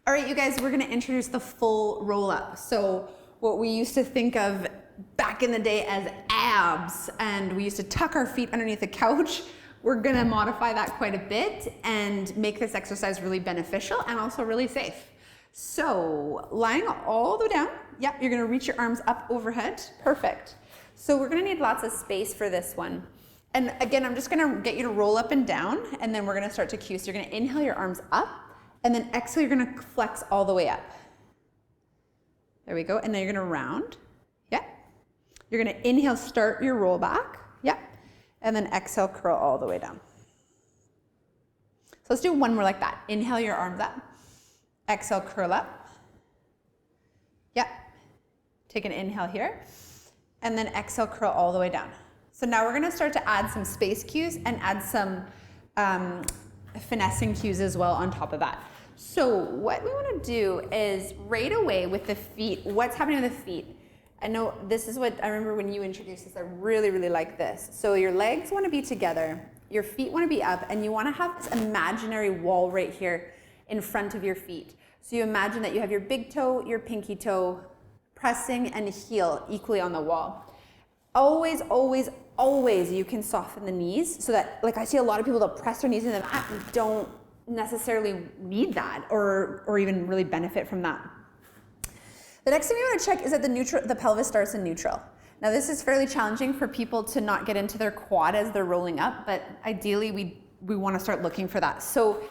All right, you guys, we're gonna introduce the full roll up. So what we used to think of back in the day as abs, and we used to tuck our feet underneath the couch, we're gonna modify that quite a bit and make this exercise really beneficial and also really safe. So lying all the way down, yep, you're gonna reach your arms up overhead, perfect. So we're gonna need lots of space for this one. And again, I'm just gonna get you to roll up and down, and then we're gonna start to cue. So you're gonna inhale your arms up, and then exhale, you're gonna flex all the way up. There we go, and then you're gonna round, yeah. You're gonna inhale, start your roll back, yeah. And then exhale, curl all the way down. So let's do one more like that. Inhale your arms up, exhale, curl up, yeah. Take an inhale here, and then exhale, curl all the way down. So now we're gonna start to add some space cues and add some finessing cues as well on top of that. So what we wanna do is right away with the feet, what's happening with the feet? I know this is what, I remember when you introduced this, I really, really like this. So your legs wanna be together, your feet wanna be up, and you wanna have this imaginary wall right here in front of your feet. So you imagine that you have your big toe, your pinky toe, pressing and heel equally on the wall. Always, always, always you can soften the knees so that, like I see a lot of people that press their knees in the mat and don't necessarily need that or even really benefit from that. The next thing we want to check is that the pelvis starts in neutral. Now this is fairly challenging for people to not get into their quad as they're rolling up, but ideally we want to start looking for that. So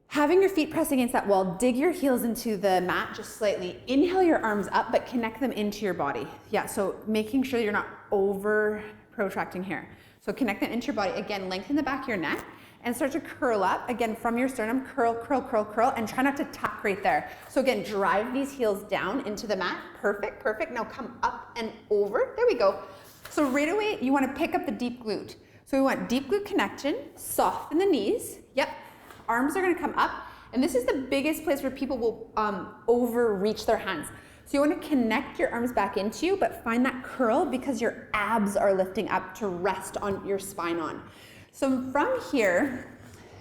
having your feet pressed against that wall, dig your heels into the mat just slightly. Inhale your arms up, but connect them into your body. Yeah, so making sure you're not over protracting here. So connect them into your body. Again, lengthen the back of your neck and start to curl up. Again, from your sternum, curl, curl, curl, curl, and try not to tuck right there. So again, drive these heels down into the mat. Perfect, perfect. Now come up and over. There we go. So right away, you want to pick up the deep glute. So we want deep glute connection, soften the knees. Yep. Arms are going to come up. And this is the biggest place where people will overreach their hands. So you want to connect your arms back into you, but find that curl because your abs are lifting up to rest on your spine on. So from here,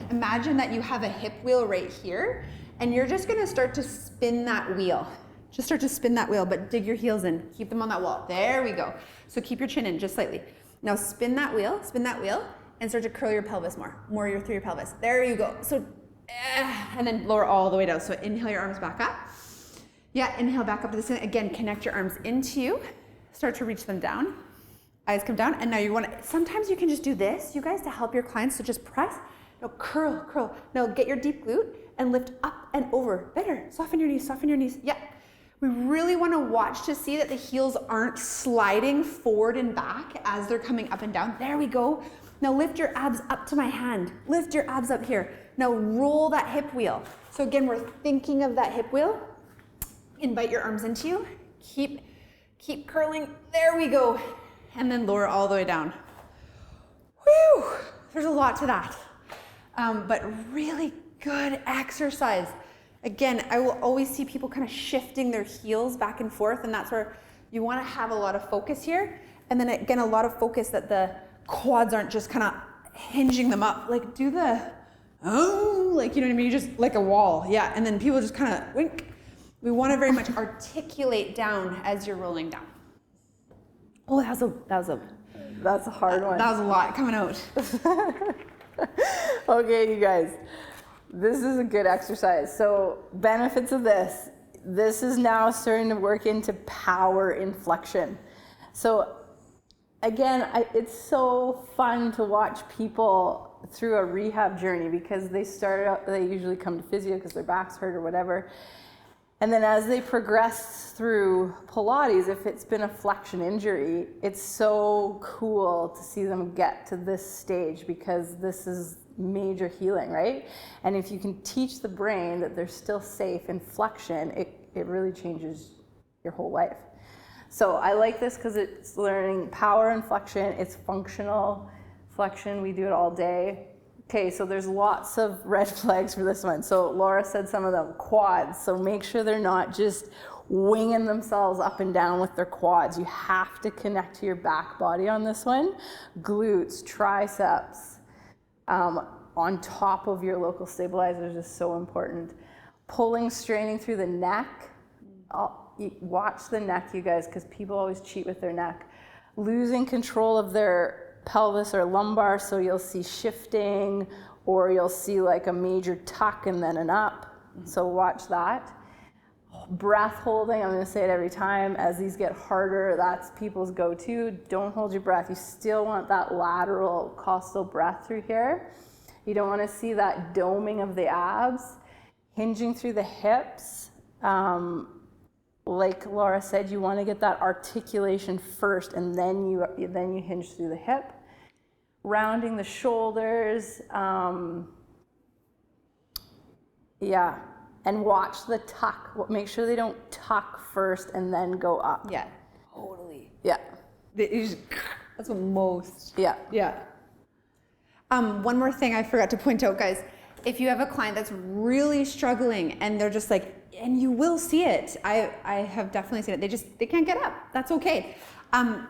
imagine that you have a hip wheel right here, and you're just going to start to spin that wheel. Just start to spin that wheel, but dig your heels in. Keep them on that wall. There we go. So keep your chin in just slightly. Now spin that wheel, and start to curl your pelvis more through your pelvis. There you go. So, and then lower all the way down. So inhale your arms back up. Yeah, inhale back up to the ceiling. Again, connect your arms into you. Start to reach them down. Eyes come down, and now you want to, sometimes you can just do this, you guys, to help your clients to just press. Now curl, curl. Now get your deep glute and lift up and over. Better. Soften your knees, soften your knees. Yeah. We really want to watch to see that the heels aren't sliding forward and back as they're coming up and down. There we go. Now lift your abs up to my hand. Lift your abs up here. Now roll that hip wheel. So again, we're thinking of that hip wheel. Invite your arms into you. Keep curling. There we go. And then lower all the way down. Whew, there's a lot to that. But really good exercise. Again, I will always see people kind of shifting their heels back and forth, and that's where you want to have a lot of focus here. And then again, a lot of focus that the quads aren't just kind of hinging them up. Like do the, like, you know what I mean? You just like a wall, yeah. And then people just kind of wink. We want to very much articulate down as you're rolling down. Oh, that's a hard one. That was a lot coming out. Okay, you guys, this is a good exercise. So benefits of this is now starting to work into power inflection. So again, it's so fun to watch people through a rehab journey because they usually come to physio because their backs hurt or whatever. And then as they progress through Pilates, if it's been a flexion injury, it's so cool to see them get to this stage because this is major healing, right? And if you can teach the brain that they're still safe in flexion, it really changes your whole life. So I like this because it's learning power and flexion. It's functional flexion. We do it all day. Okay, so there's lots of red flags for this one. So Lara said some of them, quads. So make sure they're not just winging themselves up and down with their quads. You have to connect to your back body on this one. Glutes, triceps, on top of your local stabilizers is so important. pulling, straining through the neck. Watch the neck, you guys, because people always cheat with their neck. Losing control of their pelvis or lumbar, so you'll see shifting, or you'll see like a major tuck and then an up. So watch that. Breath holding, I'm going to say it every time, as these get harder, that's people's go-to. Don't hold your breath. You still want that lateral costal breath through here. You don't want to see that doming of the abs. Hinging through the hips. Like Lara said, you want to get that articulation first, and then you hinge through the hip. Rounding the shoulders. Yeah. And watch the tuck. Make sure they don't tuck first and then go up. Yeah, totally. Yeah. That's what most. Yeah. Yeah. One more thing I forgot to point out, guys. If you have a client that's really struggling and they're just like, and you will see it. I have definitely seen it. They can't get up. That's okay.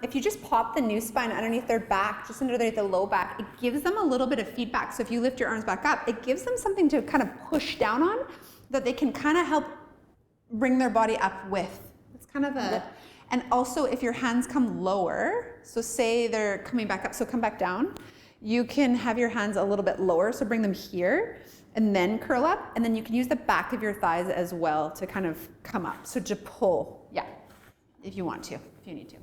If you just pop the new spine underneath their back, just underneath the low back, it gives them a little bit of feedback. So if you lift your arms back up, it gives them something to kind of push down on that they can kind of help bring their body up with. It's kind of a, and also if your hands come lower, so say they're coming back up, so come back down, you can have your hands a little bit lower, so bring them here, and then curl up, and then you can use the back of your thighs as well to kind of come up. So to pull, yeah, if you want to, if you need to.